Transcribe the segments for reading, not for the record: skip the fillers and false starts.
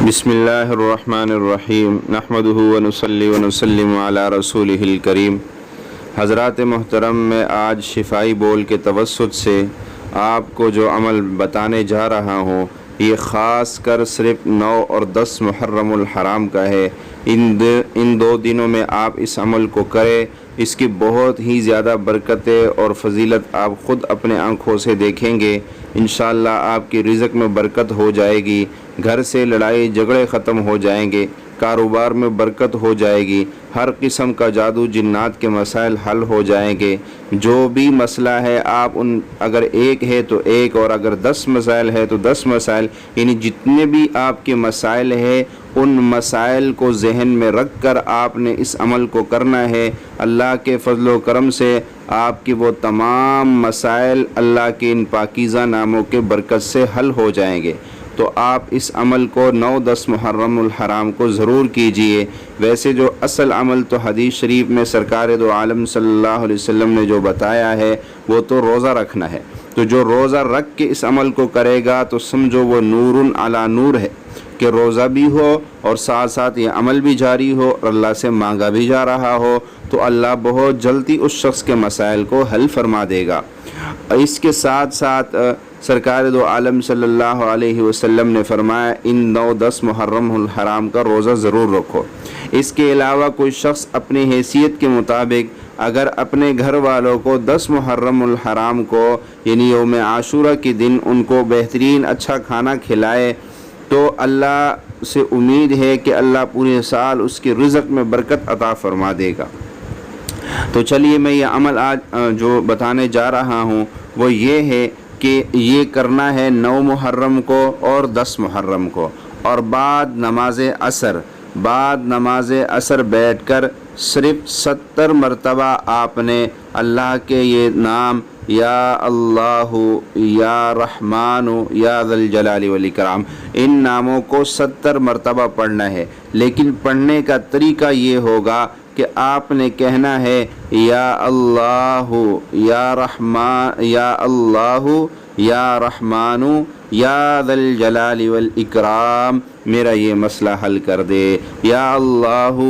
بسم اللہ الرحمن الرحیم نحمدہ ونصلی ونسلم علی رسولہ الکریم۔ حضرات محترم، میں آج شفائی بول کے توسط سے آپ کو جو عمل بتانے جا رہا ہوں یہ خاص کر صرف 9 اور 10 محرم الحرام کا ہے۔ ان دو دنوں میں آپ اس عمل کو کریں، اس کی بہت ہی زیادہ برکتیں اور فضیلت آپ خود اپنے آنکھوں سے دیکھیں گے۔ انشاءاللہ آپ کی رزق میں برکت ہو جائے گی، گھر سے لڑائی جھگڑے ختم ہو جائیں گے، کاروبار میں برکت ہو جائے گی، ہر قسم کا جادو جنات کے مسائل حل ہو جائیں گے۔ جو بھی مسئلہ ہے آپ اگر ایک ہے تو ایک، اور اگر 10 مسائل ہے تو 10 مسائل، یعنی جتنے بھی آپ کے مسائل ہیں ان مسائل کو ذہن میں رکھ کر آپ نے اس عمل کو کرنا ہے۔ اللہ کے فضل و کرم سے آپ کی وہ تمام مسائل اللہ کے ان پاکیزہ ناموں کے برکت سے حل ہو جائیں گے۔ تو آپ اس عمل کو 9-10 محرم الحرام کو ضرور کیجئے۔ ویسے جو اصل عمل تو حدیث شریف میں سرکار دو عالم صلی اللہ علیہ وسلم نے جو بتایا ہے وہ تو روزہ رکھنا ہے۔ تو جو روزہ رکھ کے اس عمل کو کرے گا تو سمجھو وہ نور علی نور ہے کہ روزہ بھی ہو اور ساتھ ساتھ یہ عمل بھی جاری ہو اور اللہ سے مانگا بھی جا رہا ہو، تو اللہ بہت جلدی اس شخص کے مسائل کو حل فرما دے گا۔ اس کے ساتھ ساتھ سرکار دو عالم صلی اللہ علیہ وسلم نے فرمایا ان 9-10 محرم الحرام کا روزہ ضرور رکھو۔ اس کے علاوہ کوئی شخص اپنی حیثیت کے مطابق اگر اپنے گھر والوں کو 10 محرم الحرام کو یعنی یوم عاشورہ کے دن ان کو بہترین اچھا کھانا کھلائے تو اللہ سے امید ہے کہ اللہ پورے سال اس کی رزق میں برکت عطا فرما دے گا۔ تو چلیے میں یہ عمل آج جو بتانے جا رہا ہوں وہ یہ ہے کہ یہ کرنا ہے 9 محرم کو اور 10 محرم کو، اور بعد نماز عصر بیٹھ کر صرف 70 مرتبہ آپ نے اللہ کے یہ نام یا اللہ یا رحمان یا ذی الجلال والاکرام ان ناموں کو 70 مرتبہ پڑھنا ہے۔ لیکن پڑھنے کا طریقہ یہ ہوگا کہ آپ نے کہنا ہے یا اللہ یا رحمان یا اللہ یا رحمان یا ذی الجلال والاکرام میرا یہ مسئلہ حل کر دے، یا اللہ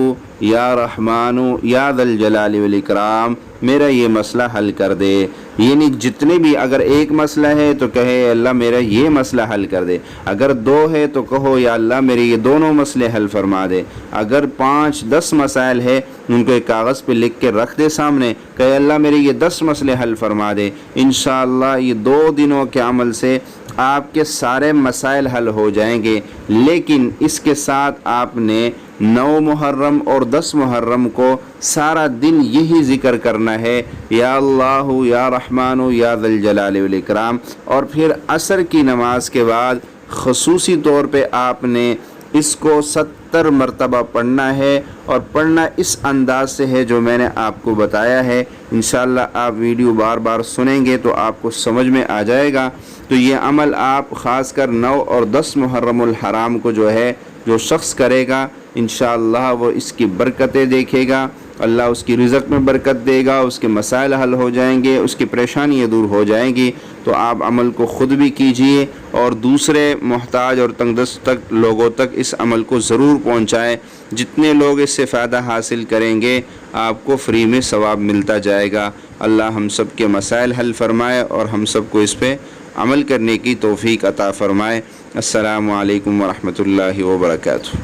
یا رحمان یا ذی الجلال والاکرام میرا یہ مسئلہ حل کر دے۔ یعنی جتنے بھی اگر ایک مسئلہ ہے تو کہے اللہ میرا یہ مسئلہ حل کر دے، اگر 2 ہے تو کہو یا اللہ میرے یہ دونوں مسئلے حل فرما دے، اگر 5-10 مسائل ہے ان کو ایک کاغذ پہ لکھ کے رکھ دے سامنے، کہے اللہ میرے یہ 10 مسئلے حل فرما دے۔ انشاءاللہ یہ 2 دنوں کے عمل سے آپ کے سارے مسائل حل ہو جائیں گے۔ لیکن اس کے ساتھ آپ نے 9 محرم اور 10 محرم کو سارا دن یہی ذکر کرنا ہے یا اللہ یا رحمان یا ذی الجلال والاکرام، اور پھر عصر کی نماز کے بعد خصوصی طور پہ آپ نے اس کو 70 مرتبہ پڑھنا ہے، اور پڑھنا اس انداز سے ہے جو میں نے آپ کو بتایا ہے۔ انشاءاللہ آپ ویڈیو بار بار سنیں گے تو آپ کو سمجھ میں آ جائے گا۔ تو یہ عمل آپ خاص کر 9 اور 10 محرم الحرام کو جو شخص کرے گا انشاءاللہ وہ اس کی برکتیں دیکھے گا، اللہ اس کی رزق میں برکت دے گا، اس کے مسائل حل ہو جائیں گے، اس کی پریشانیاں دور ہو جائیں گی۔ تو آپ عمل کو خود بھی کیجئے اور دوسرے محتاج اور تنگ دست لوگوں تک اس عمل کو ضرور پہنچائیں۔ جتنے لوگ اس سے فائدہ حاصل کریں گے آپ کو فری میں ثواب ملتا جائے گا۔ اللہ ہم سب کے مسائل حل فرمائے اور ہم سب کو اس پہ عمل کرنے کی توفیق عطا فرمائے۔ السلام علیکم ورحمۃ اللہ وبرکاتہ۔